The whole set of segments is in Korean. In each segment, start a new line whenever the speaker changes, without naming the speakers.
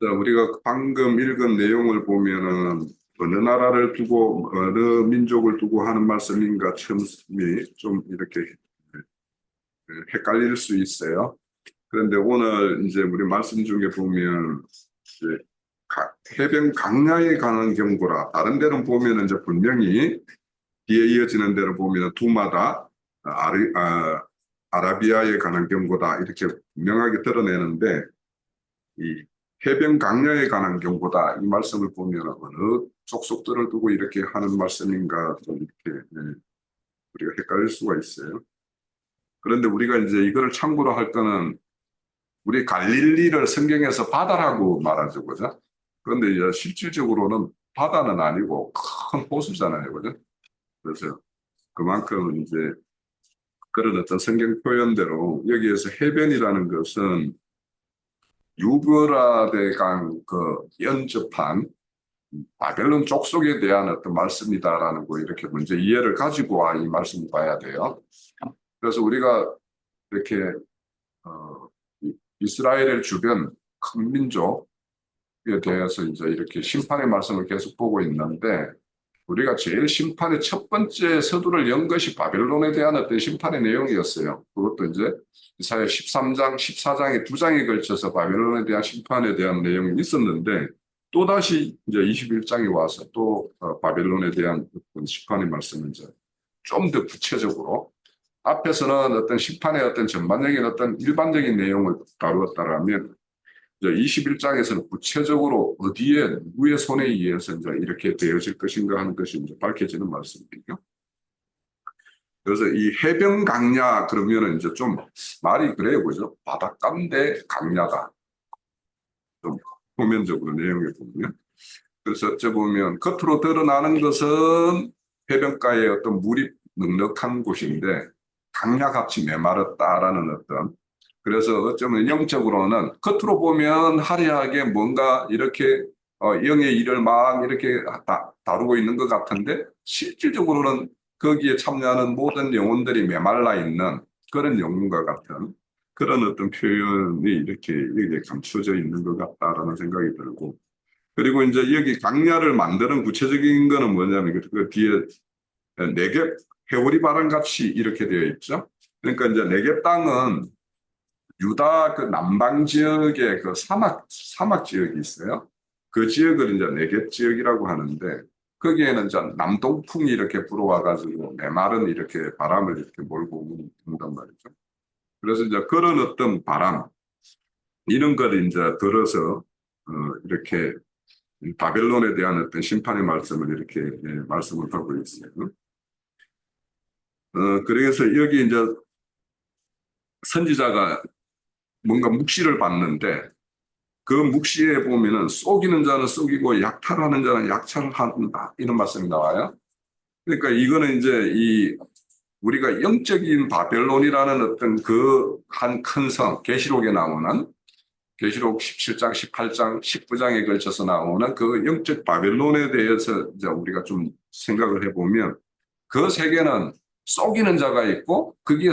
자, 우리가 방금 읽은 내용을 보면은 어느 나라를 두고 어느 민족을 두고 하는 말씀인가 처음이 좀 이렇게 헷갈릴 수 있어요. 그런데 오늘 이제 우리 말씀 중에 보면 이제 해변 강야에 관한 경고라. 다른 데는 보면은 이제 분명히 뒤에 이어지는 대로 보면 두마다 아라비아에 관한 경고다 이렇게 분명하게 드러내는데 이 해변 강야에 관한 경고다 이 말씀을 보면 어느 족속들을 두고 이렇게 하는 말씀인가 좀 이렇게 우리가 헷갈릴 수가 있어요. 그런데 우리가 이제 이거를 참고로 할 거는 우리 갈릴리를 성경에서 바다라고 말하죠, 그죠? 그런데 이제 실질적으로는 바다는 아니고 큰 호수잖아요, 그죠? 그래서 그만큼 이제 그런 어떤 성경 표현대로 여기에서 해변이라는 것은 유브라데 강그 연접한 바벨론 족속에 대한 어떤 말씀이다라는 거 이렇게 먼저 이해를 가지고 이 말씀을 봐야 돼요. 그래서 우리가 이렇게 이스라엘의 주변 큰 민족에 대해서 이제 이렇게 심판의 말씀을 계속 보고 있는데 우리가 제일 심판의 첫 번째 서두를 연 것이 바벨론에 대한 어떤 심판의 내용이었어요. 그것도 이제 이사야 13장, 14장의 두 장에 걸쳐서 바벨론에 대한 심판에 대한 내용이 있었는데 또다시 이제 21장에 와서 또 바벨론에 대한 어떤 심판의 말씀을 이제 좀 더 구체적으로 앞에서는 어떤 심판의 어떤 전반적인 어떤 일반적인 내용을 다루었다라면 이제 21장에서는 구체적으로 어디에 누구의 손에 의해서 이제 이렇게 되어질 것인가 하는 것이 이제 밝혀지는 말씀이에요. 그래서 이 해변 강야 그러면은 이제 좀 말이 그래요, 그죠? 바닷가인데 강야다. 좀 표면적으로 내용을 보면. 그래서 어째 보면 겉으로 드러나는 것은 해변가의 어떤 물이 넉넉한 곳인데 강야같이 메마르다라는 어떤 그래서 어쩌면 영적으로는 겉으로 보면 화려하게 뭔가 이렇게 영의 일을 막 이렇게 다루고 있는 것 같은데 실질적으로는 거기에 참여하는 모든 영혼들이 메말라 있는 그런 영혼과 같은 그런 어떤 표현이 이렇게 여기에 감춰져 있는 것 같다라는 생각이 들고 그리고 이제 여기 강야를 만드는 구체적인 거는 뭐냐면 그 뒤에 네겝 회오리 바람 같이 이렇게 되어 있죠. 그러니까 이제 네겝 땅은 유다 그 남방 지역의 그 사막 지역이 있어요. 그 지역을 이제 네겝 지역이라고 하는데 거기에는 이제 남동풍이 이렇게 불어와가지고 메마른 이렇게 바람을 이렇게 몰고 온단 말이죠. 그래서 이제 그런 어떤 바람 이런 걸 이제 들어서 이렇게 바벨론에 대한 어떤 심판의 말씀을 이렇게 말씀을 하고 있어요. 그래서 여기 이제 선지자가 뭔가 묵시를 받는데 그 묵시에 보면은 속이는 자는 속이고 약탈하는 자는 약탈을 한다 이런 말씀이 나와요. 그러니까 이거는 이제 이 우리가 영적인 바벨론이라는 어떤 그 한 큰 성 계시록에 나오는 계시록 17장, 18장, 19장에 걸쳐서 나오는 그 영적 바벨론에 대해서 이제 우리가 좀 생각을 해보면 그 세계는 속이는 자가 있고 거기에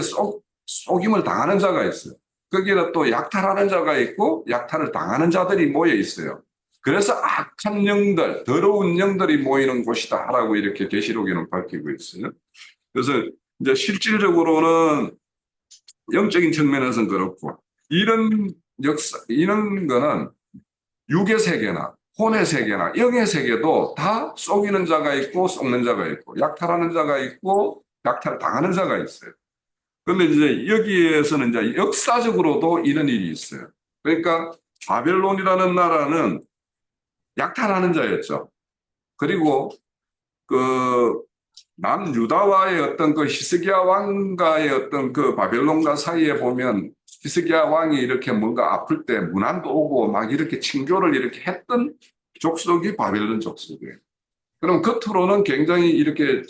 속임을 당하는 자가 있어요. 거기에 또 약탈하는 자가 있고 약탈을 당하는 자들이 모여 있어요. 그래서 악한 영들, 더러운 영들이 모이는 곳이다라고 이렇게 계시록에는 밝히고 있어요. 그래서 이제 실질적으로는 영적인 측면에서는 그렇고 이런 역사, 이런 거는 육의 세계나 혼의 세계나 영의 세계도 다 속이는 자가 있고 속는 자가 있고 약탈하는 자가 있고 약탈 당하는 자가 있어요. 그런데 이제 여기에서는 이제 역사적으로도 이런 일이 있어요. 그러니까 바벨론이라는 나라는 약탈하는 자였죠. 그리고 그 남유다와의 어떤 그 히스기야 왕과의 어떤 그 바벨론과 사이에 보면 히스기야 왕이 이렇게 뭔가 아플 때 문안도 오고 막 이렇게 친교를 이렇게 했던 족속이 바벨론 족속이에요. 그럼 겉으로는 굉장히 이렇게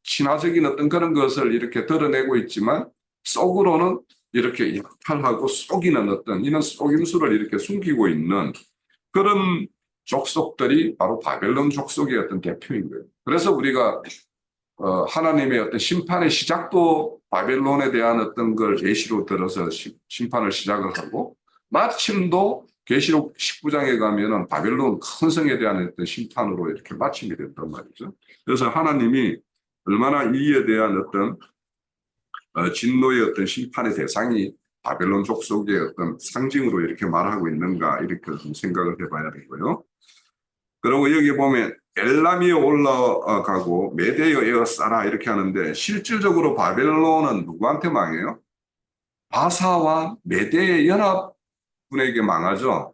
친화적인 어떤 그런 것을 이렇게 드러내고 있지만 속으로는 이렇게 약탈하고 속이는 어떤 이런 속임수를 이렇게 숨기고 있는 그런 족속들이 바로 바벨론 족속의 어떤 대표인 거예요. 그래서 우리가 하나님의 어떤 심판의 시작도 바벨론에 대한 어떤 걸 예시로 들어서 심판을 시작을 하고 마침도 계시록 19장에 가면은 바벨론 큰 성에 대한 어떤 심판으로 이렇게 마침이 된단 말이죠. 그래서 하나님이 얼마나 이에 대한 어떤 진노의 어떤 심판의 대상이 바벨론 족속의 어떤 상징으로 이렇게 말하고 있는가 이렇게 좀 생각을 해봐야 되고요. 그리고 여기 보면 엘람이 올라가고 메대여 에어싸라 이렇게 하는데 실질적으로 바벨론은 누구한테 망해요? 바사와 메대의 연합군에게 망하죠.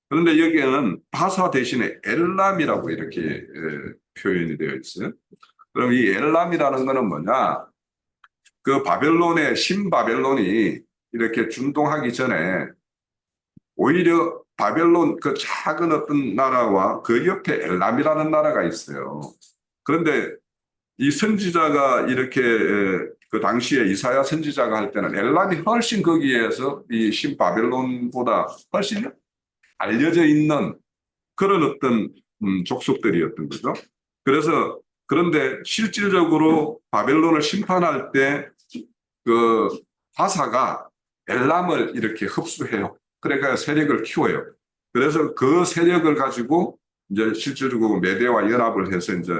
그런데 여기에는 바사 대신에 엘람이라고 이렇게 표현이 되어 있어요. 그럼 이 엘람이라는 것은 뭐냐? 그 바벨론의 신바벨론이 이렇게 준동하기 전에 오히려 바벨론 그 작은 어떤 나라와 그 옆에 엘람이라는 나라가 있어요. 그런데 이 선지자가 이렇게 그 당시에 이사야 선지자가 할 때는 엘람이 훨씬 거기에서 이 신바벨론보다 훨씬 알려져 있는 그런 어떤 족속들이었던 거죠. 그래서 그런데 실질적으로 바벨론을 심판할 때 그 바사가 엘람을 이렇게 흡수해요. 그러니까 세력을 키워요. 그래서 그 세력을 가지고 이제 실질적으로 메대와 연합을 해서 이제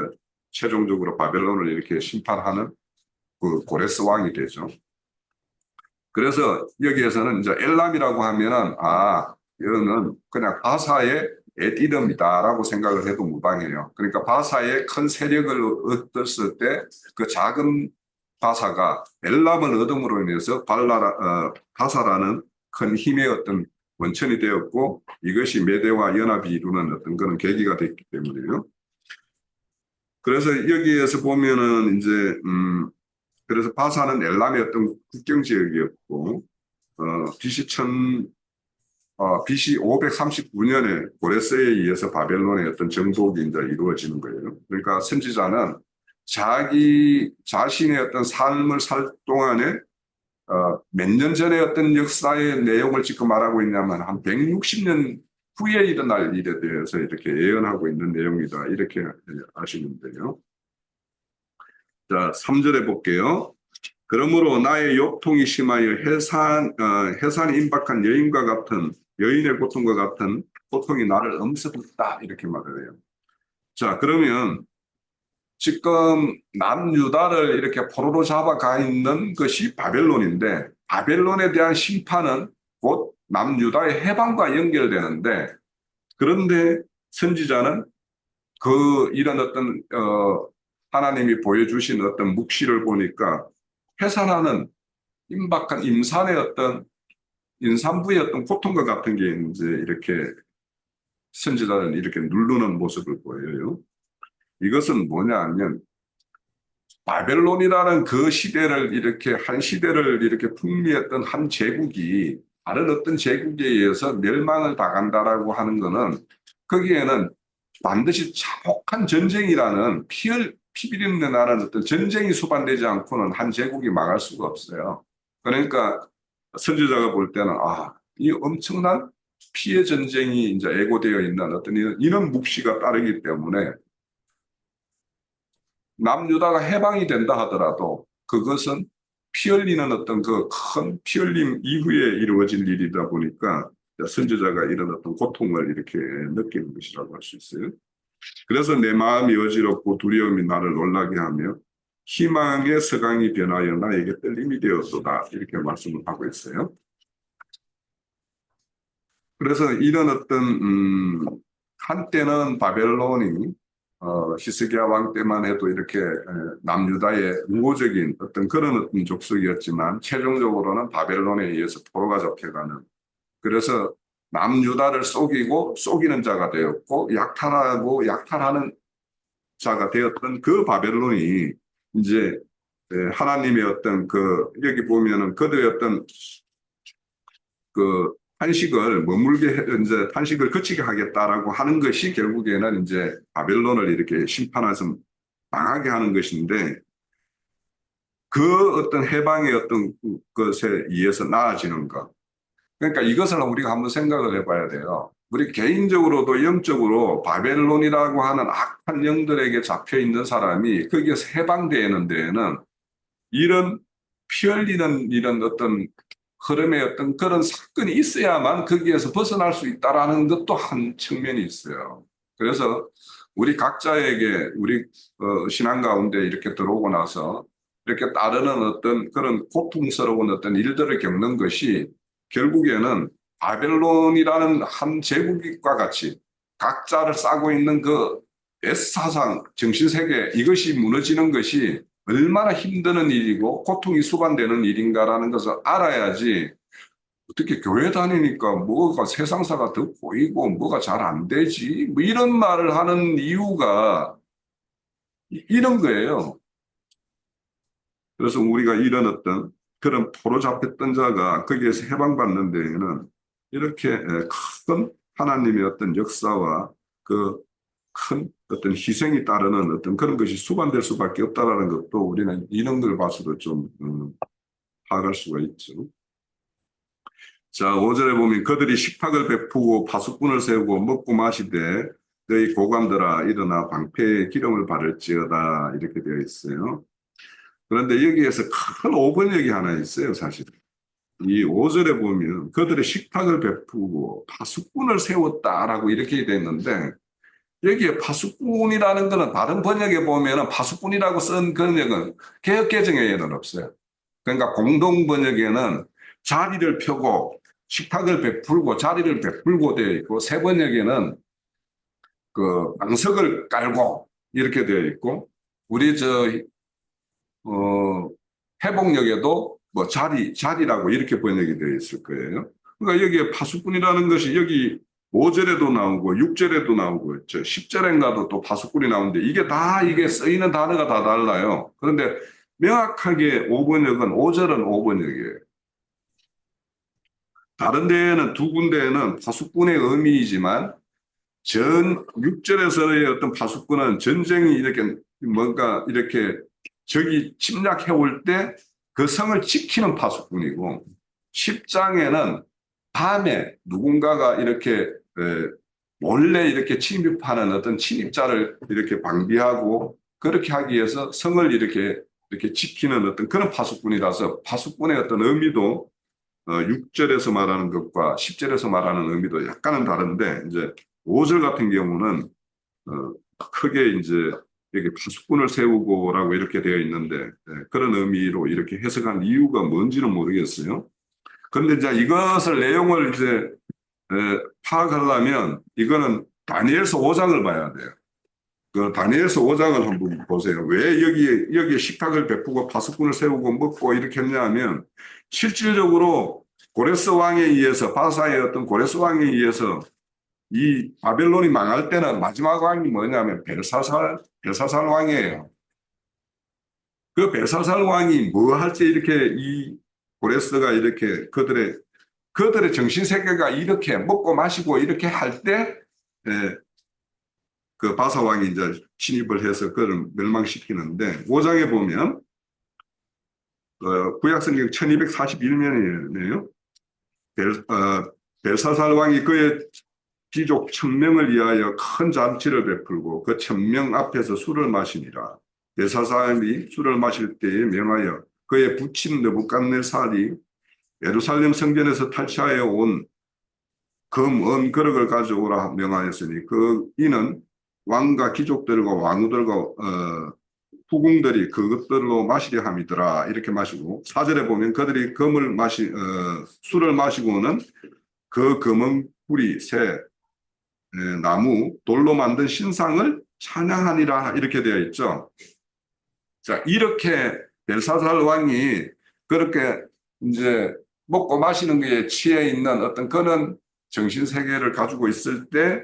최종적으로 바벨론을 이렇게 심판하는 그 고레스 왕이 되죠. 그래서 여기에서는 이제 엘람이라고 하면은 이거는 그냥 바사의 이름이다라고 생각을 해도 무방해요. 그러니까 바사의 큰 세력을 얻었을 때 그 작은 바사가 엘람을 얻음으로 인해서 바사라는 큰 힘의 어떤 원천이 되었고 이것이 메대와 연합이 이루는 어떤 그런 계기가 됐기 때문이에요. 그래서 여기에서 보면은 이제 그래서 바사는 엘람의 어떤 국경 지역이었고 BC 539년에 고레스에 의해서 바벨론의 어떤 정복이 이제 이루어지는 거예요. 그러니까 선지자는 자기 자신의 어떤 삶을 살 동안에 몇 년 전에 어떤 역사의 내용을 지금 말하고 있냐면 한 160년 후에 일어날 일에 대해서 이렇게 예언하고 있는 내용이다. 이렇게 아시면 돼요. 자, 3절에 볼게요. 그러므로 나의 요통이 심하여 해산이 임박한 여인의 고통과 같은 고통이 나를 엄습했다. 이렇게 말을 해요. 자, 그러면 지금 남유다를 이렇게 포로로 잡아가 있는 것이 바벨론인데 바벨론에 대한 심판은 곧 남유다의 해방과 연결되는데 그런데 선지자는 이런 어떤 하나님이 보여주신 어떤 묵시를 보니까 해산하는 임박한 임산의 어떤 임산부의 어떤 고통과 같은 게 이제 이렇게 선지자는 이렇게 누르는 모습을 보여요. 이것은 뭐냐 하면 바벨론이라는 그 시대를 이렇게 한 시대를 이렇게 풍미했던 한 제국이 다른 어떤 제국에 의해서 멸망을 당한다라고 하는 것은 거기에는 반드시 참혹한 전쟁이라는 피비린내 나는 어떤 전쟁이 수반되지 않고는 한 제국이 망할 수가 없어요. 그러니까 선지자가 볼 때는 이 엄청난 피해 전쟁이 이제 예고되어 있는 어떤 이런 묵시가 따르기 때문에 남유다가 해방이 된다 하더라도 그것은 피 흘리는 어떤 그 큰 피 흘림 이후에 이루어질 일이다 보니까 선지자가 이런 어떤 고통을 이렇게 느끼는 것이라고 할 수 있어요. 그래서 내 마음이 어지럽고 두려움이 나를 놀라게 하며 희망의 서강이 변하여 나에게 떨림이 되었도다. 이렇게 말씀을 하고 있어요. 그래서 이런 어떤 한때는 바벨론이 히스기야 왕 때만 해도 이렇게 남유다의 우호적인 어떤 그런 어떤 족속이었지만 최종적으로는 바벨론에 의해서 포로가 잡혀가는 그래서 남유다를 속이는 자가 되었고 약탈하는 자가 되었던 그 바벨론이 이제 하나님의 어떤 여기 보면은 그들의 어떤 그 이제 탄식을 그치게 하겠다라고 하는 것이 결국에는 이제 바벨론을 이렇게 심판해서 망하게 하는 것인데 그 어떤 해방의 어떤 것에 의해서 나아지는 것. 그러니까 이것을 우리가 한번 생각을 해봐야 돼요. 우리 개인적으로도 영적으로 바벨론이라고 하는 악한 영들에게 잡혀 있는 사람이 거기에서 해방되는 데에는 이런 피 흘리는 이런 어떤 흐름의 어떤 그런 사건이 있어야만 거기에서 벗어날 수 있다라는 것도 한 측면이 있어요. 그래서 우리 각자에게 우리 신앙 가운데 이렇게 들어오고 나서 이렇게 따르는 어떤 그런 고통스러운 어떤 일들을 겪는 것이 결국에는 바벨론이라는 한 제국과 같이 각자를 싸고 있는 그 S사상, 정신세계 이것이 무너지는 것이 얼마나 힘드는 일이고 고통이 수반되는 일인가라는 것을 알아야지 어떻게 교회 다니니까 뭐가 세상사가 더 보이고 뭐가 잘 안 되지 뭐 이런 말을 하는 이유가 이런 거예요. 그래서 우리가 이런 어떤 그런 포로 잡혔던 자가 거기에서 해방받는 데에는 이렇게 큰 하나님의 어떤 역사와 그 큰 어떤 희생이 따르는 어떤 그런 것이 수반될 수밖에 없다라는 것도 우리는 이런 걸 봐서도 좀 파악할 수가 있죠. 자, 5절에 보면 그들이 식탁을 베푸고 파수꾼을 세우고 먹고 마시되 너희 고관들아 일어나 방패에 기름을 바를지어다 이렇게 되어 있어요. 그런데 여기에서 큰 오번역이 하나 있어요, 사실. 이 5절에 보면 그들의 식탁을 베푸고 파수꾼을 세웠다라고 이렇게 되어 있는데 여기에 파수꾼이라는 거는 다른 번역에 보면은 파수꾼이라고 쓴 번역은 개역개정에는 없어요. 그러니까 공동 번역에는 자리를 펴고 식탁을 베풀고 자리를 베풀고 되어 있고 새 번역에는 그 방석을 깔고 이렇게 되어 있고 우리 회복역에도 뭐 자리라고 이렇게 번역이 되어 있을 거예요. 그러니까 여기에 파수꾼이라는 것이 여기 5절에도 나오고 6절에도 나오고 10절인가도 또 파수꾼이 나오는데 이게 다 이게 쓰이는 단어가 다 달라요. 그런데 명확하게 5번역은 5절은 5번역이에요. 다른 데에는 두 군데에는 파수꾼의 의미이지만 전 6절에서의 어떤 파수꾼은 전쟁이 이렇게 뭔가 이렇게 적이 침략해 올 때 그 성을 지키는 파수꾼이고 10장에는 밤에 누군가가 이렇게 몰래 이렇게 침입하는 어떤 침입자를 이렇게 방비하고 그렇게 하기 위해서 성을 이렇게 지키는 어떤 그런 파수꾼이라서 파수꾼의 어떤 의미도 6절에서 말하는 것과 10절에서 말하는 의미도 약간은 다른데 이제 5절 같은 경우는 크게 이제 여기 파수꾼을 세우고라고 이렇게 되어 있는데 그런 의미로 이렇게 해석한 이유가 뭔지는 모르겠어요. 그런데 이제 이것을 내용을 이제 파악하려면 이거는 다니엘서 5장을 봐야 돼요. 그 다니엘서 5장을 한번 보세요. 왜 여기에 식탁을 베푸고 파수꾼을 세우고 먹고 이렇게 했냐면 실질적으로 고레스 왕에 의해서 바사의 어떤 고레스 왕에 의해서 이 바벨론이 망할 때는 마지막 왕이 뭐냐면 벨사살 왕이에요. 그 벨사살 왕이 뭐 할지 이렇게 이 고레스가 이렇게 그들의 정신 세계가 이렇게 먹고 마시고 이렇게 할 때 그 바사 왕이 이제 침입을 해서 그를 멸망시키는데 5장에 보면 구약성경 1241년이네요. 벨사살 왕이 그의 귀족 1000명을 위하여 큰 잔치를 베풀고 그 1000명 앞에서 술을 마시니라. 벨사살이 술을 마실 때에 명하여 그의 부친 느부갓네살이 예루살렘 성전에서 탈취하여 온 금, 은, 그릇을 가져오라 명하였으니 이는 왕과 귀족들과 왕후들과 후궁들이 그것들로 마시려 함이더라. 이렇게 마시고 4절에 보면 그들이 술을 마시고는 그 금은 뿌리, 새, 나무, 돌로 만든 신상을 찬양하니라 이렇게 되어 있죠. 자, 이렇게 벨사살 왕이 그렇게 이제 먹고 마시는 게 취해 있는 어떤 그런 정신 세계를 가지고 있을 때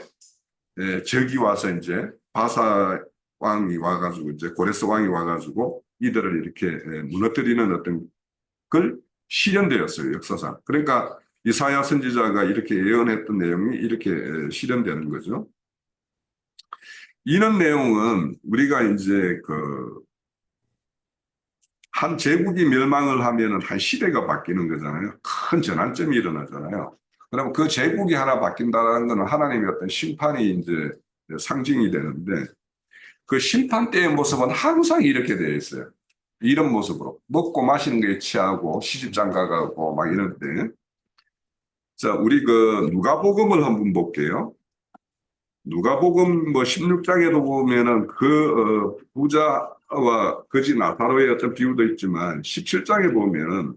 적이 와서 이제 바사 왕이 와가지고 이제 고레스 왕이 와가지고 이들을 이렇게 무너뜨리는 어떤 걸 실현되었어요, 역사상. 그러니까 이사야 선지자가 이렇게 예언했던 내용이 이렇게 실현되는 거죠. 이런 내용은 우리가 이제 한 제국이 멸망을 하면은 한 시대가 바뀌는 거잖아요. 큰 전환점이 일어나잖아요. 그러면 그 제국이 하나 바뀐다는 것은 하나님의 어떤 심판이 이제 상징이 되는데 그 심판 때의 모습은 항상 이렇게 되어 있어요. 이런 모습으로 먹고 마시는 거에 취하고 시집장가 가고 막 이럴 때. 자, 우리 그 누가복음을 한번 볼게요. 누가복음 뭐 16장에도 보면은 그 부자와 거지 나사로의 어떤 비유도 있지만 17장에 보면은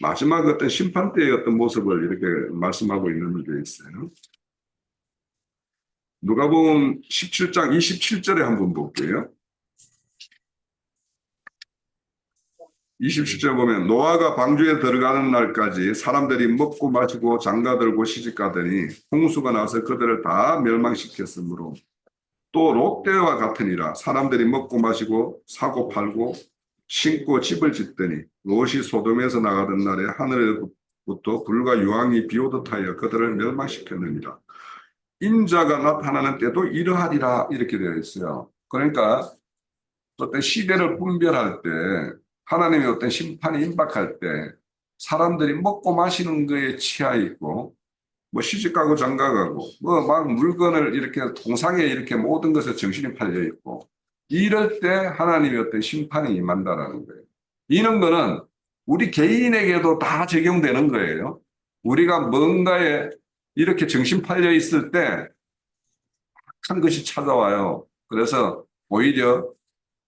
마지막 어떤 심판 때의 어떤 모습을 이렇게 말씀하고 있는 게 있어요. 누가복음 17장 27절에 한번 볼게요. 27절 보면 노아가 방주에 들어가는 날까지 사람들이 먹고 마시고 장가들고 시집가더니 홍수가 나서 그들을 다 멸망시켰으므로 또 롯데와 같으니라. 사람들이 먹고 마시고 사고 팔고 신고 집을 짓더니 롯이 소돔에서 나가던 날에 하늘에부터 불과 유황이 비오듯 하여 그들을 멸망시켰느니라. 인자가 나타나는 때도 이러하리라 이렇게 되어 있어요. 그러니까 어떤 시대를 분별할 때 하나님의 어떤 심판이 임박할 때 사람들이 먹고 마시는 거에 취해 있고 뭐 시집가고 장가가고 뭐 막 물건을 이렇게 통상에 이렇게 모든 것에 정신이 팔려 있고 이럴 때 하나님의 어떤 심판이 임한다라는 거예요. 이런 거는 우리 개인에게도 다 적용되는 거예요. 우리가 뭔가에 이렇게 정신 팔려 있을 때 큰 것이 찾아와요. 그래서 오히려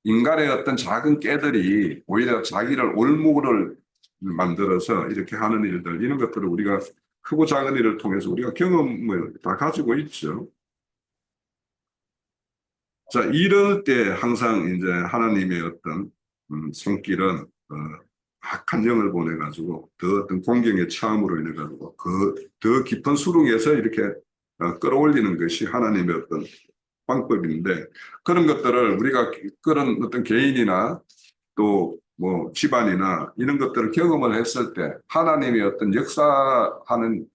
인간의 어떤 작은 깨들이 오히려 자기를 올무를 만들어서 이렇게 하는 일들, 이런 것들을 우리가 크고 작은 일을 통해서 우리가 경험을 다 가지고 있죠. 자, 이럴 때 항상 이제 하나님의 어떤 손길은 악한 영을 보내가지고 더 어떤 공경의 처함으로 인해가지고 그 더 깊은 수렁에서 이렇게 끌어올리는 것이 하나님의 어떤 방법인데 그런 것들을 우리가 그런 어떤 개인이나 또 뭐 집안이나 이런 것들을 경험을 했을 때 하나님의 어떤 역사하는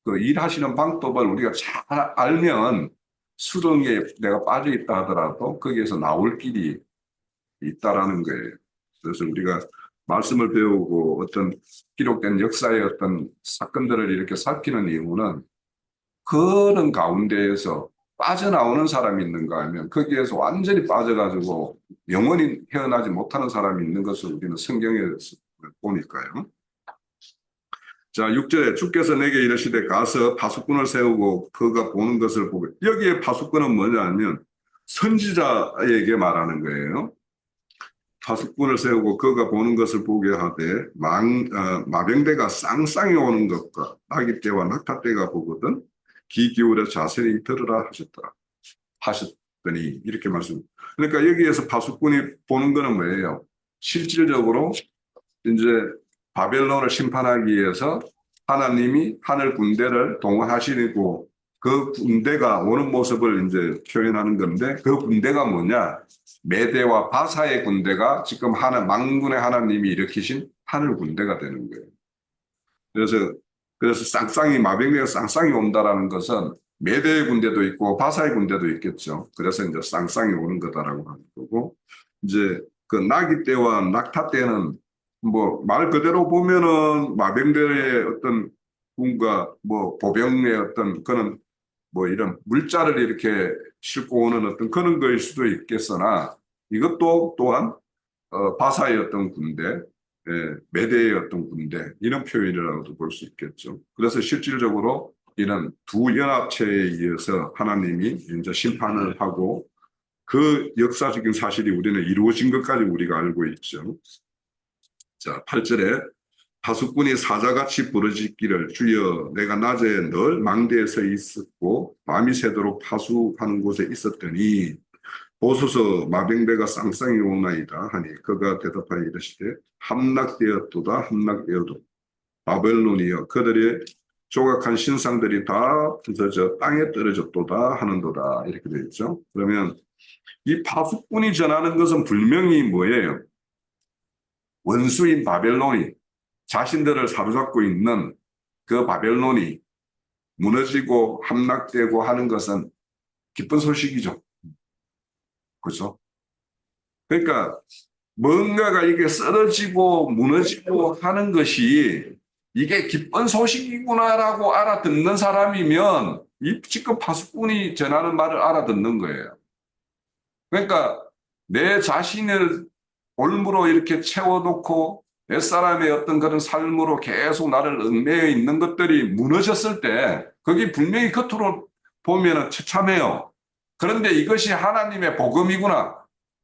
그 일하시는 방법을 우리가 잘 알면 수렁에 내가 빠져 있다 하더라도 거기에서 나올 길이 있다라는 거예요. 그래서 우리가 말씀을 배우고 어떤 기록된 역사의 어떤 사건들을 이렇게 살피는 이유는 그런 가운데에서 빠져나오는 사람이 있는가 하면 거기에서 완전히 빠져가지고 영원히 헤어나지 못하는 사람이 있는 것을 우리는 성경에서 보니까요. 자, 6절에 주께서 내게 이르시되 가서 파수꾼을 세우고 그가 보는 것을 보고, 여기에 파수꾼은 뭐냐면 선지자에게 말하는 거예요. 파수꾼을 세우고 그가 보는 것을 보게 하되 마병대가 쌍쌍이 오는 것과 나귀떼와 낙타떼가 보거든 귀 기울여 자세히 들으라 하셨더니 이렇게 말씀. 그러니까 여기에서 파수꾼이 보는 거는 뭐예요? 실질적으로 이제 바벨론을 심판하기 위해서 하나님이 하늘 군대를 동원하시고 그 군대가 오는 모습을 이제 표현하는 건데 그 군대가 뭐냐? 메대와 바사의 군대가 지금 만군의 하나님이 일으키신 하늘 군대가 되는 거예요. 그래서 쌍쌍이 마병대가 쌍쌍이 온다라는 것은 메대의 군대도 있고 바사의 군대도 있겠죠. 그래서 이제 쌍쌍이 오는 거다라고 하는 거고 이제 그 나귀 떼와 낙타 떼는 뭐 말 그대로 보면은 마병대의 어떤 군과 뭐 보병의 어떤 그런 뭐 이런 물자를 이렇게 싣고 오는 어떤 그런 거일 수도 있겠으나 이것도 또한 바사의 어떤 군대, 메대의 어떤 군대 이런 표현이라고도 볼 수 있겠죠. 그래서 실질적으로 이런 두 연합체에 의해서 하나님이 이제 심판을 하고 그 역사적인 사실이 우리는 이루어진 것까지 우리가 알고 있죠. 자, 8절에 파수꾼이 사자같이 부르짖기를 주여 내가 낮에 늘 망대에서 있었고 밤이 새도록 파수하는 곳에 있었더니 보소서 마병대가 쌍쌍이 오나이다 하니 그가 대답하여 이르시되 함락되었도다 함락되어도 바벨론이여 그들의 조각한 신상들이 다 부서져 땅에 떨어졌도다 하는도다 이렇게 되어 있죠. 그러면 이 파수꾼이 전하는 것은 분명히 뭐예요? 원수인 바벨론이 자신들을 사로잡고 있는 그 바벨론이 무너지고 함락되고 하는 것은 기쁜 소식이죠. 그렇죠? 그러니까 뭔가가 이게 쓰러지고 무너지고 하는 것이 이게 기쁜 소식이구나라고 알아듣는 사람이면 이 지금 파수꾼이 전하는 말을 알아듣는 거예요. 그러니까 내 자신을 올무로 이렇게 채워놓고 옛사람의 어떤 그런 삶으로 계속 나를 얽매여 있는 것들이 무너졌을 때 그게 분명히 겉으로 보면 처참해요. 그런데 이것이 하나님의 복음이구나.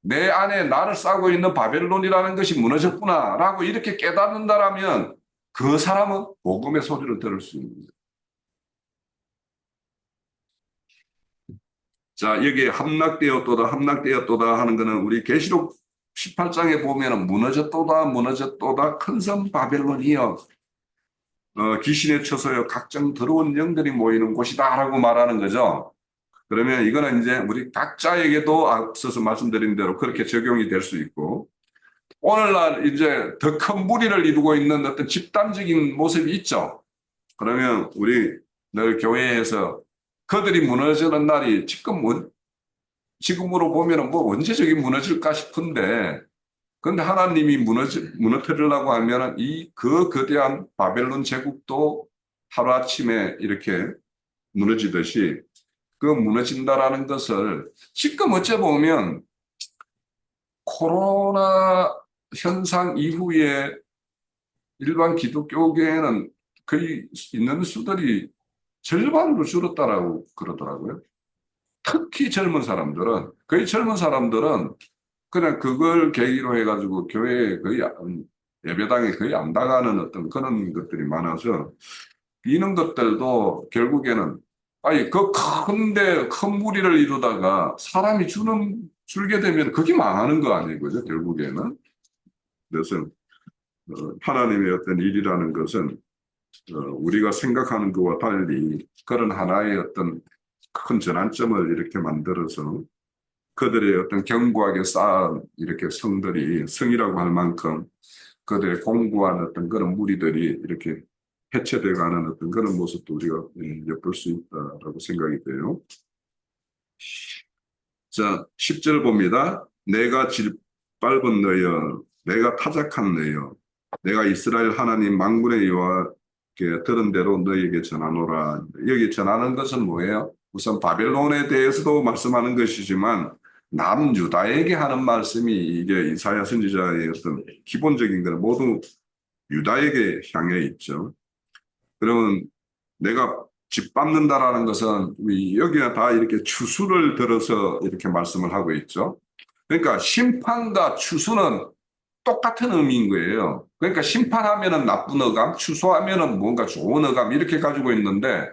내 안에 나를 싸고 있는 바벨론이라는 것이 무너졌구나라고 이렇게 깨닫는다라면 그 사람은 복음의 소리를 들을 수 있는 거예요. 자, 여기에 함락되었도다, 함락되었도다 하는 것은 우리 계시록 18장에 보면 무너졌도다, 무너졌도다, 큰 섬 바벨론이여, 귀신의 처소여, 각종 더러운 영들이 모이는 곳이다라고 말하는 거죠. 그러면 이거는 이제 우리 각자에게도 앞서서 말씀드린 대로 그렇게 적용이 될 수 있고, 오늘날 이제 더 큰 무리를 이루고 있는 어떤 집단적인 모습이 있죠. 그러면 우리 늘 교회에서 그들이 무너지는 날이 지금으로 보면 뭐 언제적이 무너질까 싶은데, 근데 하나님이 무너뜨리려고 하면 그 거대한 바벨론 제국도 하루아침에 이렇게 무너지듯이 그 무너진다라는 것을 지금 어째 보면 코로나 현상 이후에 일반 기독교계에는 거의 있는 수들이 절반으로 줄었다라고 그러더라고요. 특히 젊은 사람들은, 거의 젊은 사람들은 그냥 그걸 계기로 해가지고 교회에 거의 예배당에 거의 안 나가는 어떤 그런 것들이 많아서 이런 것들도 결국에는 아니 그 큰데 큰 무리를 이루다가 사람이 줄게 되면 그게 망하는 거 아니에요, 그죠? 결국에는. 그래서 하나님의 어떤 일이라는 것은 우리가 생각하는 것과 달리 그런 하나의 어떤 큰 전환점을 이렇게 만들어서 그들의 어떤 견고하게 쌓은 이렇게 성이라고 할 만큼 그들의 공고한 어떤 그런 무리들이 이렇게 해체돼 가는 어떤 그런 모습도 우리가 엿볼 수 있다라고 생각이 돼요. 자, 10절 봅니다. 내가 짓밟은 너여, 내가 타작한 너여, 내가 이스라엘 하나님 만군의 여호와께 들은 대로 너에게 전하노라. 여기 전하는 것은 뭐예요? 우선 바벨론에 대해서도 말씀하는 것이지만 남유다에게 하는 말씀이 이게 이사야 선지자의 어떤 기본적인 건 모두 유다에게 향해 있죠. 그러면 내가 짓밟는다라는 것은 여기가 다 이렇게 추수를 들어서 이렇게 말씀을 하고 있죠. 그러니까 심판과 추수는 똑같은 의미인 거예요. 그러니까 심판하면은 나쁜 어감, 추수하면은 뭔가 좋은 어감 이렇게 가지고 있는데,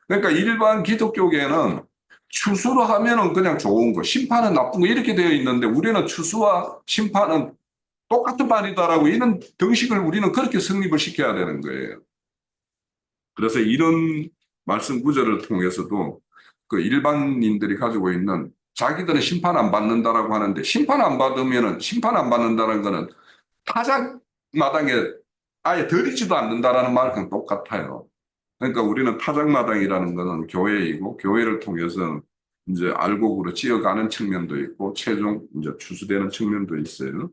그러니까 일반 기독교계는 추수를 하면은 그냥 좋은 거, 심판은 나쁜 거 이렇게 되어 있는데 우리는 추수와 심판은 똑같은 말이다라고 이런 등식을 우리는 그렇게 성립을 시켜야 되는 거예요. 그래서 이런 말씀 구절을 통해서도 그 일반인들이 가지고 있는 자기들은 심판 안 받는다라고 하는데 심판 안 받는다는 거는 타작 마당에 아예 들이지도 않는다라는 말과 똑같아요. 그러니까 우리는 타작 마당이라는 것은 교회이고 교회를 통해서 이제 알곡으로 지어가는 측면도 있고 최종 이제 추수되는 측면도 있어요.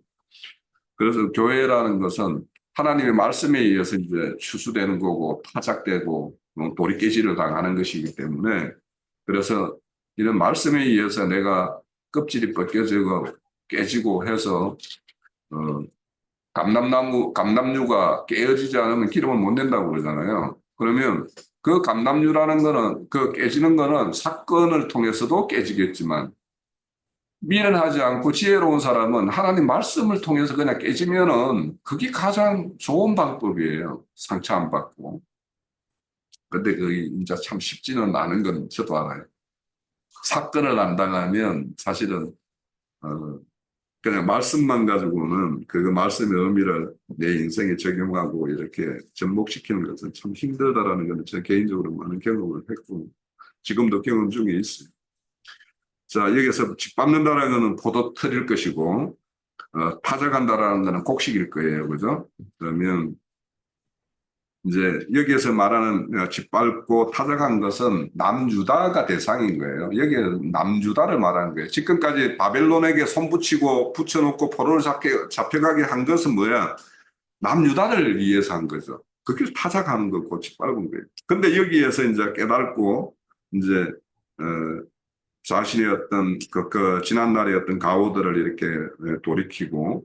그래서 교회라는 것은 하나님의 말씀에 의해서 이제 추수되는 거고 타작되고 돌이깨질을 당하는 것이기 때문에 그래서 이런 말씀에 의해서 내가 껍질이 벗겨지고 깨지고 해서 감람류가 깨어지지 않으면 기름을 못 낸다고 그러잖아요. 그러면 그 감람류라는 거는 그 깨지는 거는 사건을 통해서도 깨지겠지만 미련하지 않고 지혜로운 사람은 하나님 말씀을 통해서 그냥 깨지면은 그게 가장 좋은 방법이에요. 상처 안 받고. 근데 그게 진짜 참 쉽지는 않은 건 저도 알아요. 사건을 안 당하면 사실은 그냥 말씀만 가지고는 그 말씀의 의미를 내 인생에 적용하고 이렇게 접목시키는 것은 참 힘들다라는 것은 제 개인적으로 많은 경험을 했고 지금도 경험 중에 있어요. 자, 여기서 짓밟는다라는 것은 포도틀일 것이고 타작한다라는 것은 곡식일 거예요. 그죠? 그러면 이제 여기에서 말하는 짓밟고 타작한 것은 남유다가 대상인 거예요. 여기에 남유다를 말하는 거예요. 지금까지 바벨론에게 손붙이고 붙여놓고 포로를 잡혀가게 한 것은 뭐야? 남유다를 위해서 한 거죠. 그게 타작하는 거고 짓밟은 거예요. 근데 여기에서 이제 깨닫고 이제 자신의 어떤 그 지난날의 어떤 가오들을 이렇게 돌이키고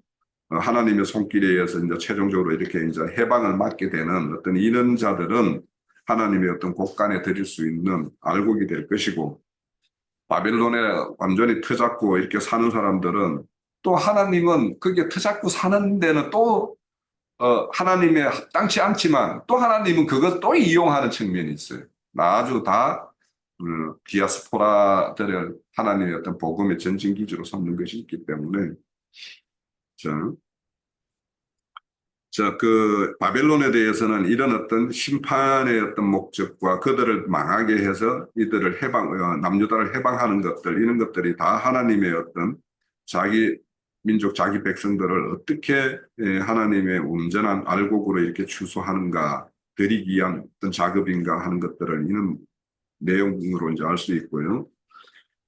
하나님의 손길에 의해서 이제 최종적으로 이렇게 이제 해방을 맞게 되는 어떤 이런 자들은 하나님의 어떤 곳간에 드릴 수 있는 알곡이 될 것이고, 바벨론에 완전히 터잡고 이렇게 사는 사람들은 또 하나님은 그게 터잡고 사는 데는 또 하나님의 합당치 않지만 또 하나님은 그것 또 이용하는 측면이 있어요. 아주 다 디아스포라들을 하나님의 어떤 복음의 전진기지로 삼는 것이 있기 때문에 그 바벨론에 대해서는 이런 어떤 심판의 어떤 목적과 그들을 망하게 해서 이들을 남유다를 해방하는 것들, 이런 것들이 다 하나님의 어떤 자기 민족, 자기 백성들을 어떻게 하나님의 온전한 알곡으로 이렇게 추수하는가, 드리기 위한 어떤 작업인가 하는 것들을 이런 내용으로 이제 알 수 있고요.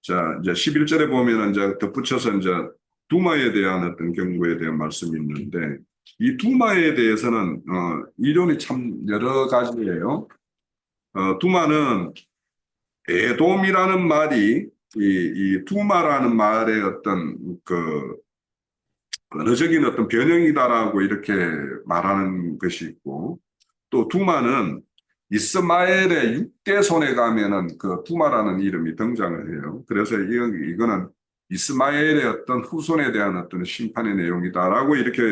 자, 이제 11절에 보면은 이제 덧붙여서 이제 두마에 대한 어떤 경고에 대한 말씀이 있는데, 이 두마에 대해서는 이론이 참 여러 가지예요. 두마는 에돔이라는 말이 이 두마라는 말의 어떤 그 언어적인 어떤 변형이다라고 이렇게 말하는 것이 있고, 또 두마는 이스마엘의 6대 손에 가면은 그 두마라는 이름이 등장을 해요. 그래서 이거는 이스마엘의 어떤 후손에 대한 어떤 심판의 내용이다라고 이렇게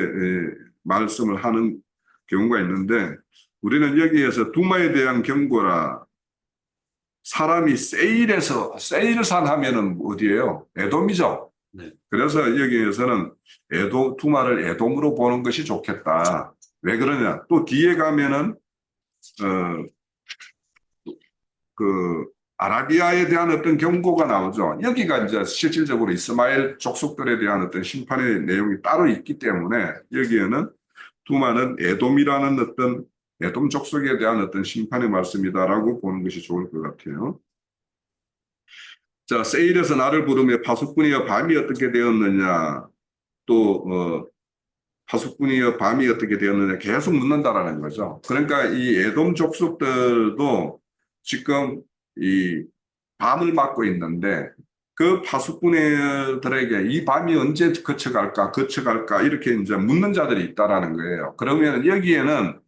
말씀을 하는 경우가 있는데, 우리는 여기에서 두마에 대한 경고라, 사람이 세일산 하면은 어디예요? 에돔이죠.
네.
그래서 여기에서는 두마를 에돔으로 보는 것이 좋겠다. 왜 그러냐? 또 뒤에 가면은 그 아라비아에 대한 어떤 경고가 나오죠. 여기가 이제 실질적으로 이스마엘 족속들에 대한 어떤 심판의 내용이 따로 있기 때문에 여기에는 두마는 에돔이라는 어떤 에돔 족속에 대한 어떤 심판의 말씀이다라고 보는 것이 좋을 것 같아요. 자, 세일에서 나를 부르며 파수꾼이여 밤이 어떻게 되었느냐, 또 파수꾼이여 밤이 어떻게 되었느냐 계속 묻는다라는 거죠. 그러니까 이 에돔 족속들도 지금 이 밤을 맞고 있는데, 그 파수꾼들에게 이 밤이 언제 거쳐갈까 이렇게 이제 묻는 자들이 있다라는 거예요. 그러면 여기에는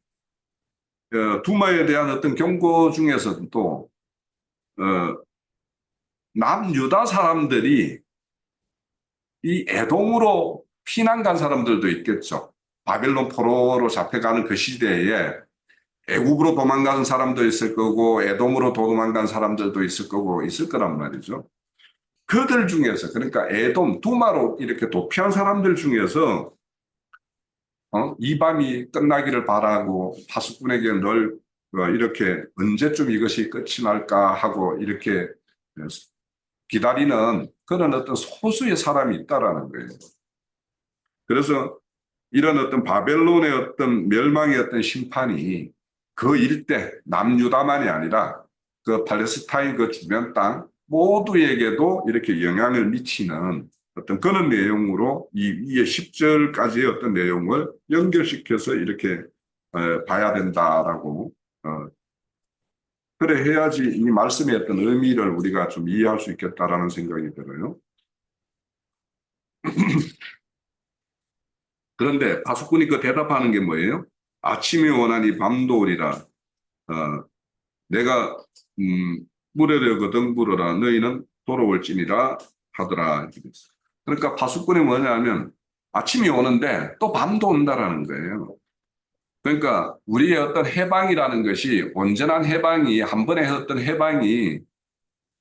두마에 대한 어떤 경고 중에서도 남유다 사람들이 이 에돔으로 피난 간 사람들도 있겠죠. 바벨론 포로로 잡혀가는 그 시대에 애굽으로 도망간 사람도 있을 거고 에돔으로 도망간 사람들도 있을 거고 있을 거란 말이죠. 그들 중에서, 그러니까 에돔, 두마로 이렇게 도피한 사람들 중에서 이 밤이 끝나기를 바라고 파수꾼에게 널 이렇게 언제쯤 이것이 끝이 날까 하고 이렇게 기다리는 그런 어떤 소수의 사람이 있다라는 거예요. 그래서 이런 어떤 바벨론의 어떤 멸망의 어떤 심판이 그 일대 남유다만이 아니라 그 팔레스타인 그 주변 땅 모두에게도 이렇게 영향을 미치는 어떤 그런 내용으로 이 위에 10절까지의 어떤 내용을 연결시켜서 이렇게 봐야 된다라고 그래 해야지 이 말씀의 어떤 의미를 우리가 좀 이해할 수 있겠다라는 생각이 들어요. 그런데 파수꾼이 그 대답하는 게 뭐예요? 아침이 오나니 밤도 오리라. 내가 물으려거든 물어라. 너희는 돌아올지니라 하더라. 그러니까 파수꾼이 뭐냐면 아침이 오는데 또 밤도 온다라는 거예요. 그러니까 우리의 어떤 해방이라는 것이, 온전한 해방이, 한 번에 어떤 해방이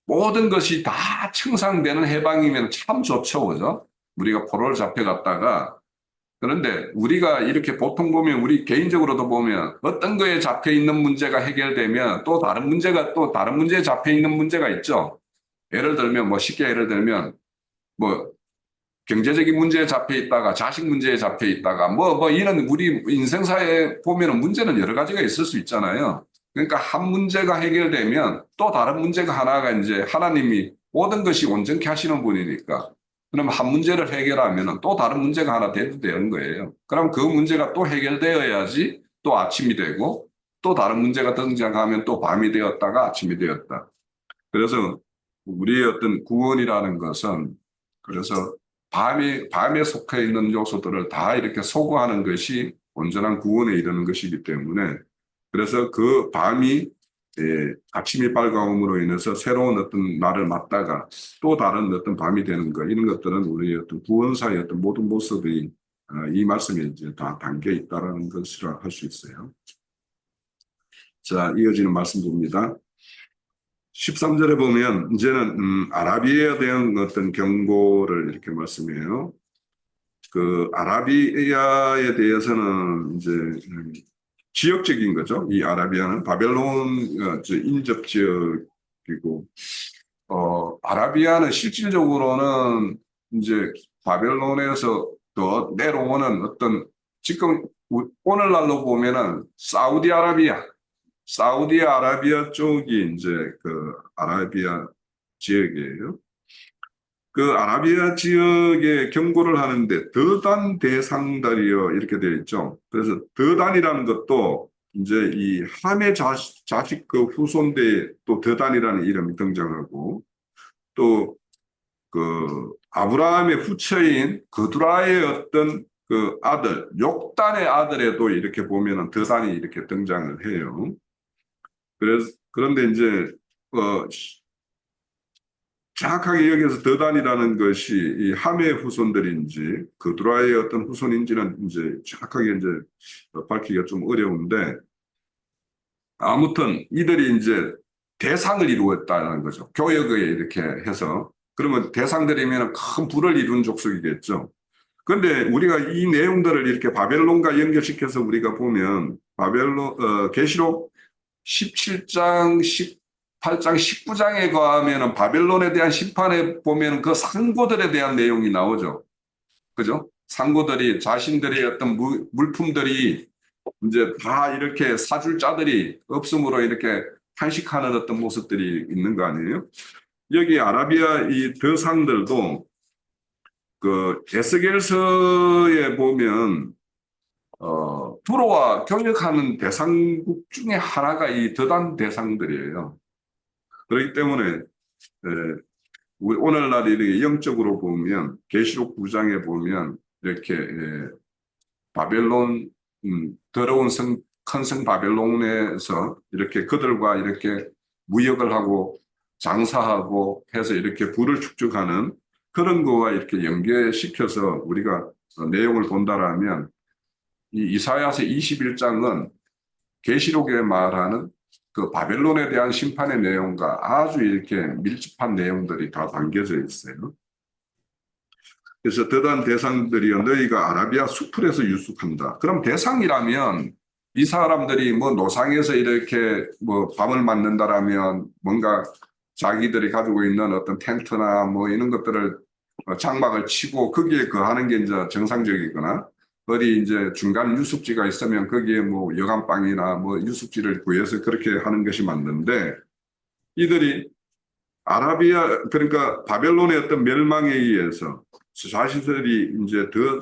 모든 것이 다 청산되는 해방이면 참 좋죠. 그죠? 우리가 포로를 잡혀갔다가, 그런데 우리가 이렇게 보통 보면, 우리 개인적으로도 보면 어떤 거에 잡혀 있는 문제가 해결되면 또 다른 문제에 잡혀 있는 문제가 있죠. 예를 들면 쉽게 예를 들면 경제적인 문제에 잡혀 있다가 자식 문제에 잡혀 있다가 이런 우리 인생사에 보면은 문제는 여러 가지가 있을 수 있잖아요. 그러니까 한 문제가 해결되면 또 다른 문제가 하나가 이제, 하나님이 모든 것이 온전케 하시는 분이니까, 그러면 한 문제를 해결하면 또 다른 문제가 하나 돼도 되는 거예요. 그럼 그 문제가 또 해결되어야지 또 아침이 되고, 또 다른 문제가 등장하면 또 밤이 되었다가 아침이 되었다. 그래서 우리의 어떤 구원이라는 것은, 그래서 밤에 속해 있는 요소들을 다 이렇게 소거하는 것이 온전한 구원에 이르는 것이기 때문에 그래서 그 밤이 아침이 밝아옴으로 인해서 새로운 어떤 날을 맞다가 또 다른 어떤 밤이 되는 것 이런 것들은 우리의 어떤 구원사의 어떤 모든 모습이 이 말씀에 이제 다 담겨 있다라는 것이라 할 수 있어요. 자, 이어지는 말씀 봅니다. 13절에 보면 이제는 아라비아에 대한 어떤 경고를 이렇게 말씀해요. 그 아라비아에 대해서는 이제 지역적인 거죠. 이 아라비아는 바벨론 인접 지역이고 아라비아는 실질적으로는 이제 바벨론에서 더 내려오는 어떤 지금 오늘날로 보면은 사우디아라비아 쪽이 이제 그 아라비아 지역이에요. 그 아라비아 지역에 경고를 하는데 더단 대상달이여 이렇게 되어 있죠. 그래서 더단이라는 것도 이제 이 함의 자식 그 후손대에 또 더단이라는 이름이 등장하고 또 그 아브라함의 후처인 그두라의 어떤 그 아들 욕단의 아들에도 이렇게 보면은 더단이 이렇게 등장을 해요. 그런데 이제 정확하게 여기서 더단이라는 것이 이 함의 후손들인지 그두라의 어떤 후손인지는 이제 정확하게 이제 밝히기가 좀 어려운데 아무튼 이들이 이제 대상을 이루었다는 거죠. 교역에 이렇게 해서 그러면 대상들이면 큰 부를 이룬 족속이겠죠. 그런데 우리가 이 내용들을 이렇게 바벨론과 연결시켜서 우리가 보면 계시록 17장, 18장, 19장에 가면은 바벨론에 대한 심판에 보면 그 상고들에 대한 내용이 나오죠. 그죠? 상고들이 자신들의 어떤 물품들이 이제 다 이렇게 사줄 자들이 없으므로 이렇게 탄식하는 어떤 모습들이 있는 거 아니에요? 여기 아라비아 이 더상들도 그 에스겔서에 보면 두로와 교역하는 대상국 중에 하나가 이 더단 대상들이에요. 그렇기 때문에 오늘날 이렇게 영적으로 보면 계시록 9장에 보면 이렇게 바벨론 더러운 큰 성 바벨론에서 이렇게 그들과 이렇게 무역을 하고 장사하고 해서 이렇게 부를 축적하는 그런 거와 이렇게 연계시켜서 우리가 내용을 본다라면 이 이사야서 21장은 계시록에 말하는 그 바벨론에 대한 심판의 내용과 아주 이렇게 밀집한 내용들이 다 담겨져 있어요. 그래서 더단 대상들이여 너희가 아라비아 수풀에서 유숙한다. 그럼 대상이라면 이 사람들이 뭐 노상에서 이렇게 뭐 밤을 맞는다라면 뭔가 자기들이 가지고 있는 어떤 텐트나 뭐 이런 것들을 장막을 치고 거기에 거하는 게 이제 정상적이거나 어디 이제 중간 유숙지가 있으면 거기에 뭐 여간방이나 뭐 유숙지를 구해서 그렇게 하는 것이 맞는데 이들이 아라비아 그러니까 바벨론의 어떤 멸망에 의해서 자신들이 이제 더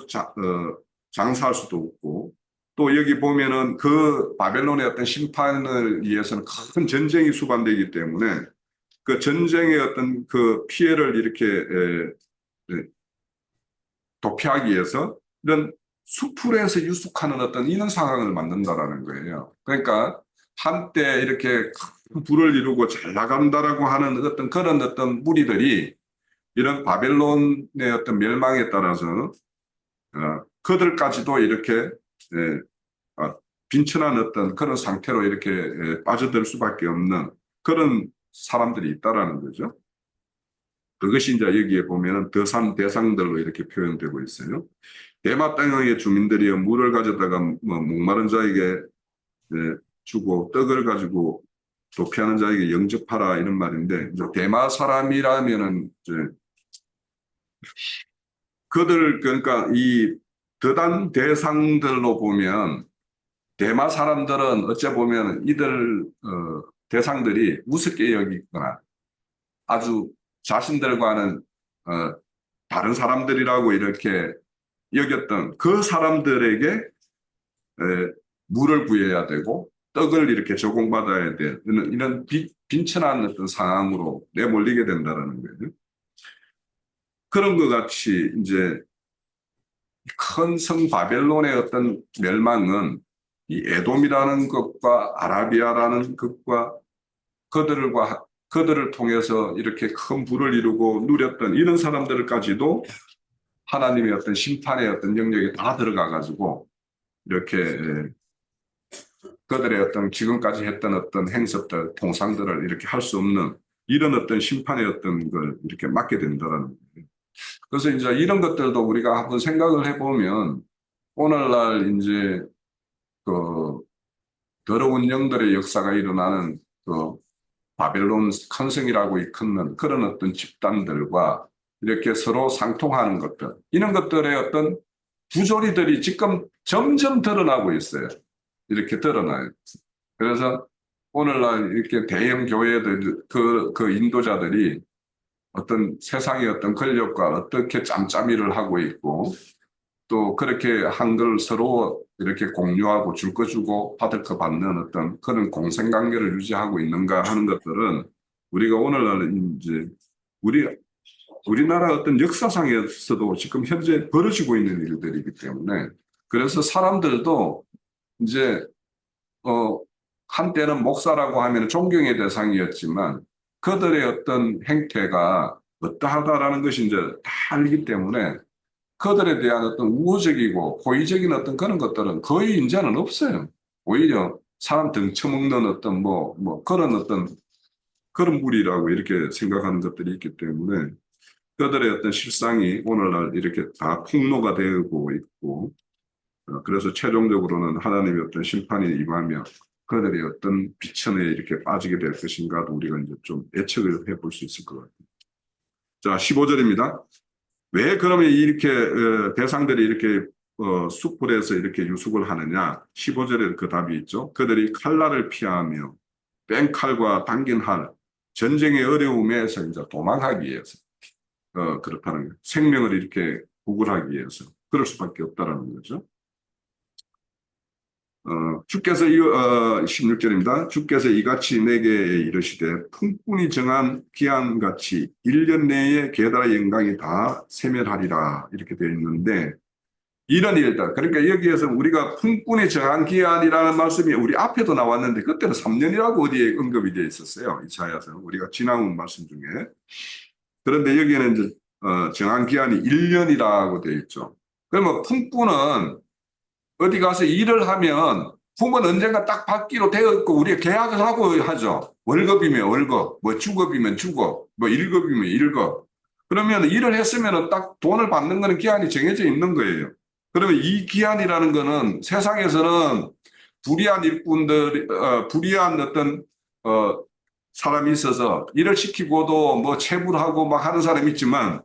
장사할 수도 없고 또 여기 보면은 그 바벨론의 어떤 심판을 위해서는 큰 전쟁이 수반되기 때문에 그 전쟁의 어떤 그 피해를 이렇게 도피하기 위해서 이런 수풀에서 유숙하는 어떤 이런 상황을 만든다라는 거예요. 그러니까 한때 이렇게 큰 부를 이루고 잘 나간다라고 하는 어떤 그런 어떤 무리들이 이런 바벨론의 어떤 멸망에 따라서 그들까지도 이렇게 빈천한 어떤 그런 상태로 이렇게 빠져들 수밖에 없는 그런 사람들이 있다라는 거죠. 그것이 이제 여기에 보면은 더산 대상들로 이렇게 표현되고 있어요. 대마 땅의 주민들이 물을 가져다가 뭐 목마른 자에게 주고 떡을 가지고 도피하는 자에게 영접하라 이런 말인데 이제 대마 사람이라면은 이제 그들 그러니까 이 더단 대상들로 보면 대마 사람들은 어째 보면 이들 대상들이 우습게 여기거나 아주 자신들과는 다른 사람들이라고 이렇게 여겼던 그 사람들에게 물을 구해야 되고 떡을 이렇게 제공받아야 돼 이런 빈천한 어떤 상황으로 내몰리게 된다는 거예요. 그런 것 같이 이제 큰 성 바벨론의 어떤 멸망은 이 에돔이라는 것과 아라비아라는 것과 그들을 통해서 이렇게 큰 부를 이루고 누렸던 이런 사람들까지도 하나님의 어떤 심판의 어떤 영역에 다 들어가 가지고 이렇게 그들의 어떤 지금까지 했던 어떤 행습들, 통상들을 이렇게 할 수 없는 이런 어떤 심판의 어떤 걸 이렇게 맡게 된다라는 거예요. 그래서 이제 이런 것들도 우리가 한번 생각을 해보면 오늘날 이제 그 더러운 영들의 역사가 일어나는 그 바벨론 큰 성이라고 일컫는 그런 어떤 집단들과 이렇게 서로 상통하는 것들, 이런 것들의 어떤 부조리들이 지금 점점 드러나고 있어요. 이렇게 드러나요. 그래서 오늘날 이렇게 대형 교회들, 그 인도자들이 어떤 세상의 어떤 권력과 어떻게 짬짬이를 하고 있고 또 그렇게 한글 서로 이렇게 공유하고 줄 거 주고 받을 거 받는 어떤 그런 공생관계를 유지하고 있는가 하는 것들은 우리가 오늘날 이제 우리 우리나라 어떤 역사상에서도 지금 현재 벌어지고 있는 일들이기 때문에 그래서 사람들도 이제 한때는 목사라고 하면 존경의 대상이었지만 그들의 어떤 행태가 어떠하다라는 것이 이제 다 알기 때문에 그들에 대한 어떤 우호적이고 호의적인 어떤 그런 것들은 거의 이제는 없어요. 오히려 사람 등쳐먹는 어떤 그런 어떤 그런 무리라고 이렇게 생각하는 것들이 있기 때문에 그들의 어떤 실상이 오늘날 이렇게 다 폭로가 되고 있고 그래서 최종적으로는 하나님의 어떤 심판이 임하며 그들이 어떤 비천에 이렇게 빠지게 될 것인가도 우리가 이제 좀 예측을 해볼 수 있을 것 같아요. 자, 15절입니다. 왜 그러면 이렇게 대상들이 이렇게 숯불에서 이렇게 유숙을 하느냐? 15절에 그 답이 있죠. 그들이 칼날을 피하며 뺑칼과 당긴 활, 전쟁의 어려움에서 이제 도망하기 위해서 그렇다는 거예요. 생명을 이렇게 구걸하기 위해서 그럴 수밖에 없다라는 거죠. 주께서 16절입니다. 주께서 이같이 내게 이르시되 풍분히 정한 기한같이 1년 내에 게다라 영광이 다 세멸하리라 이렇게 되어 있는데 이런 일들 그러니까 여기에서 우리가 풍분히 정한 기한이라는 말씀이 우리 앞에도 나왔는데 그때는 3년이라고 어디에 언급이 되어 있었어요. 이사야서 우리가 지나온 말씀 중에 그런데 여기에는 이제 정한 기한이 1년이라고 되어 있죠. 그러면 풍부는 어디 가서 일을 하면 품은 언젠가 딱 받기로 되어 있고 우리가 계약을 하고 하죠. 월급이면 월급, 뭐 주급이면 주급, 뭐 일급이면 일급. 그러면 일을 했으면 딱 돈을 받는 거는 기한이 정해져 있는 거예요. 그러면 이 기한이라는 거는 세상에서는 불의한 일꾼들, 불의한 어떤 사람이 있어서 일을 시키고도 뭐 체불하고 막 하는 사람이 있지만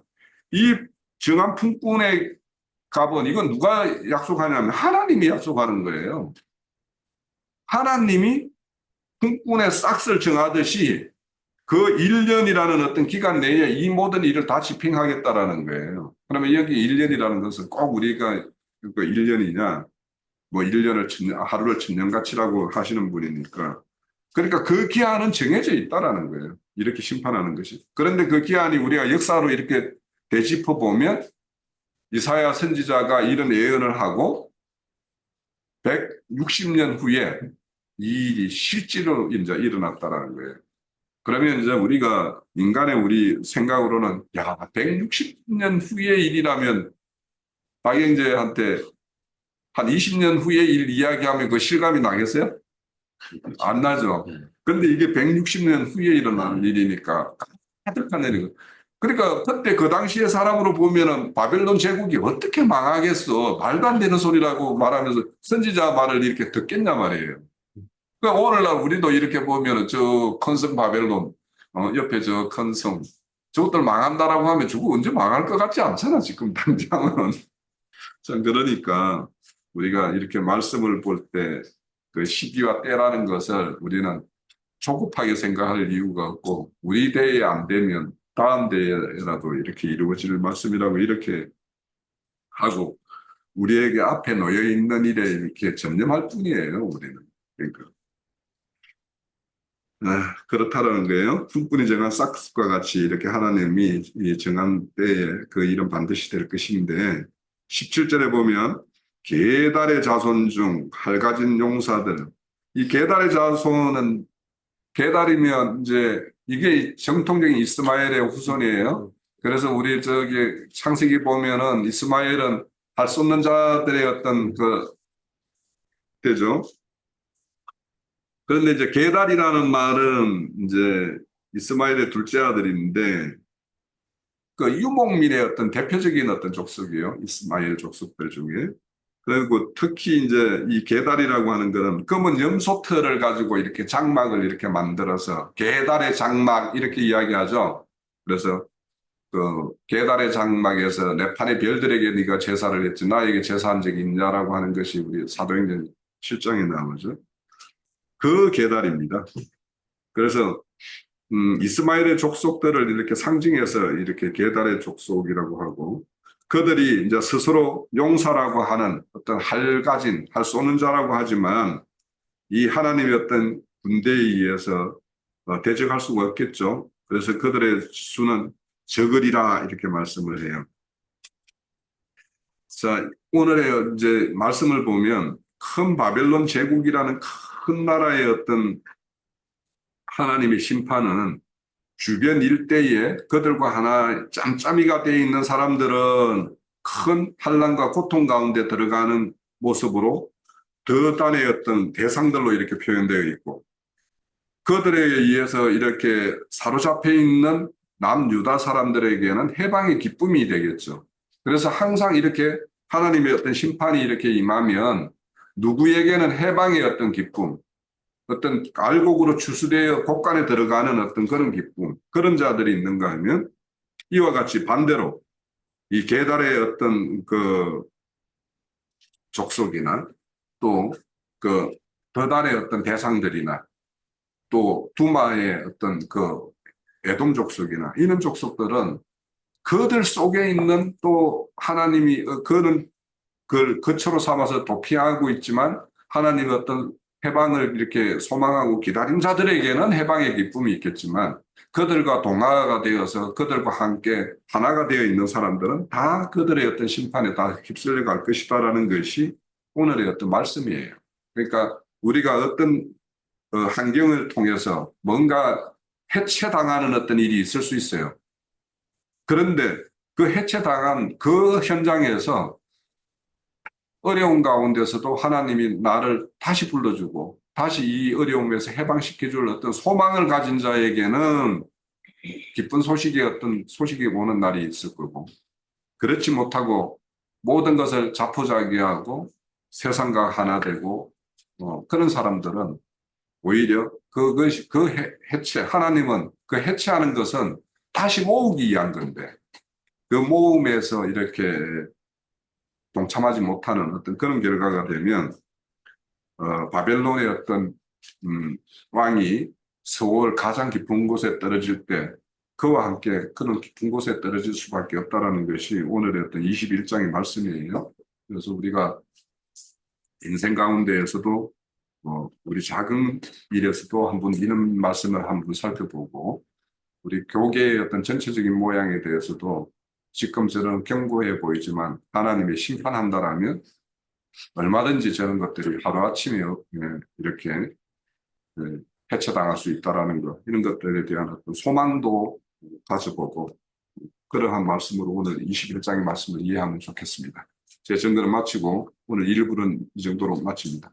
이 정한 품꾼의 값은 이건 누가 약속하냐면 하나님이 약속하는 거예요. 하나님이 품꾼의 싹을 정하듯이 그 1년이라는 어떤 기간 내에 이 모든 일을 다 집행하겠다라는 거예요. 그러면 여기 1년이라는 것은 꼭 우리가 그 1년이냐 뭐 1년을 하루를 천년같이라고 하시는 분이니까 그러니까 그 기한은 정해져 있다라는 거예요. 이렇게 심판하는 것이. 그런데 그 기한이 우리가 역사로 이렇게 되짚어 보면 이사야 선지자가 이런 예언을 하고 160년 후에 이 일이 실제로 이제 일어났다라는 거예요. 그러면 이제 우리가 인간의 우리 생각으로는 야 160년 후의 일이라면 박영재한테 한 20년 후의 일 이야기하면 그 실감이 나겠어요? 안 나죠. 근데 이게 160년 후에 일어나는 일이니까 가득한 일이고. 그러니까 그때 그 당시의 사람으로 보면은 바벨론 제국이 어떻게 망하겠어. 말도 안 되는 소리라고 말하면서 선지자 말을 이렇게 듣겠냐 말이에요. 그러니까 오늘날 우리도 이렇게 보면은 저 큰 성 바벨론, 옆에 저 큰 성, 저것들 망한다라고 하면 저거 언제 망할 것 같지 않잖아, 지금 당장은. 참, 그러니까 우리가 이렇게 말씀을 볼 때 그 시기와 때라는 것을 우리는 조급하게 생각할 이유가 없고 우리 대에 안 되면 다음 대에라도 이렇게 이루어질 말씀이라고 이렇게 하고 우리에게 앞에 놓여 있는 일에 이렇게 전념할 뿐이에요, 우리는. 그러니까 그렇다라는 거예요. 풍분이 정한 삭스과 같이 이렇게 하나님이 이 정한 때에 그 일은 반드시 될 것인데 17절에 보면 게달의 자손 중 할가진 용사들 이 게달의 자손은 게달이면 이제 이게 정통적인 이스마엘의 후손이에요. 그래서 우리 저기 창세기 보면은 이스마엘은 할 수 없는 자들의 어떤 그 되죠. 그런데 이제 게달이라는 말은 이제 이스마엘의 둘째 아들인데 그 유목민의 어떤 대표적인 어떤 족속이에요. 이스마엘 족속들 중에. 그리고 특히 이제 이 게달이라고 하는 거는 검은 염소털을 가지고 이렇게 장막을 이렇게 만들어서 게달의 장막 이렇게 이야기하죠. 그래서 그 게달의 장막에서 내 판의 별들에게 네가 제사를 했지 나에게 제사한 적이 있냐라고 하는 것이 우리 사도행전 7장에 나오죠. 그 게달입니다. 그래서 이스마엘의 족속들을 이렇게 상징해서 이렇게 게달의 족속이라고 하고 그들이 이제 스스로 용사라고 하는 어떤 할 쏘는 자라고 하지만 이 하나님의 어떤 군대에 의해서 대적할 수가 없겠죠. 그래서 그들의 수는 적으리라 이렇게 말씀을 해요. 자, 오늘의 이제 말씀을 보면 큰 바벨론 제국이라는 큰 나라의 어떤 하나님의 심판은 주변 일대에 그들과 하나 짬짬이가 되어 있는 사람들은 큰 환난과 고통 가운데 들어가는 모습으로 더 단의 어떤 대상들로 이렇게 표현되어 있고 그들에 의해서 이렇게 사로잡혀 있는 남유다 사람들에게는 해방의 기쁨이 되겠죠. 그래서 항상 이렇게 하나님의 어떤 심판이 이렇게 임하면 누구에게는 해방의 어떤 기쁨, 어떤 알곡으로 추수되어 곡간에 들어가는 어떤 그런 기쁨, 그런 자들이 있는가 하면 이와 같이 반대로 이 계달의 어떤 그 족속이나 또 그 더달의 어떤 대상들이나 또 두마의 어떤 그 에돔 족속이나 이런 족속들은 그들 속에 있는 또 하나님이 그는 그걸 거처로 삼아서 도피하고 있지만 하나님의 어떤 해방을 이렇게 소망하고 기다린 자들에게는 해방의 기쁨이 있겠지만 그들과 동화가 되어서 그들과 함께 하나가 되어 있는 사람들은 다 그들의 어떤 심판에 다 휩쓸려 갈 것이다라는 것이 오늘의 어떤 말씀이에요. 그러니까 우리가 어떤 환경을 통해서 뭔가 해체당하는 어떤 일이 있을 수 있어요. 그런데 그 해체당한 그 현장에서 어려운 가운데서도 하나님이 나를 다시 불러주고 다시 이 어려움에서 해방시켜줄 어떤 소망을 가진 자에게는 기쁜 소식의 어떤 소식이 오는 날이 있을 거고 그렇지 못하고 모든 것을 자포자기하고 세상과 하나 되고 그런 사람들은 오히려 그것이 그 해체 하나님은 그 해체하는 것은 다시 모으기 위한 건데 그 모음에서 이렇게 동참하지 못하는 어떤 그런 결과가 되면 바벨론의 어떤 왕이 서울 가장 깊은 곳에 떨어질 때 그와 함께 그런 깊은 곳에 떨어질 수밖에 없다라는 것이 오늘의 어떤 21장의 말씀이에요. 그래서 우리가 인생 가운데에서도 우리 작은 일에서도 한번 이런 말씀을 한번 살펴보고 우리 교계의 어떤 전체적인 모양에 대해서도 지금처럼 견고해 보이지만 하나님이 심판한다라면 얼마든지 저런 것들이 하루아침에 이렇게 해체당할 수 있다라는 것 이런 것들에 대한 어떤 소망도 가져보고 그러한 말씀으로 오늘 21장의 말씀을 이해하면 좋겠습니다. 제 전도를 마치고 오늘 1부는 이 정도로 마칩니다.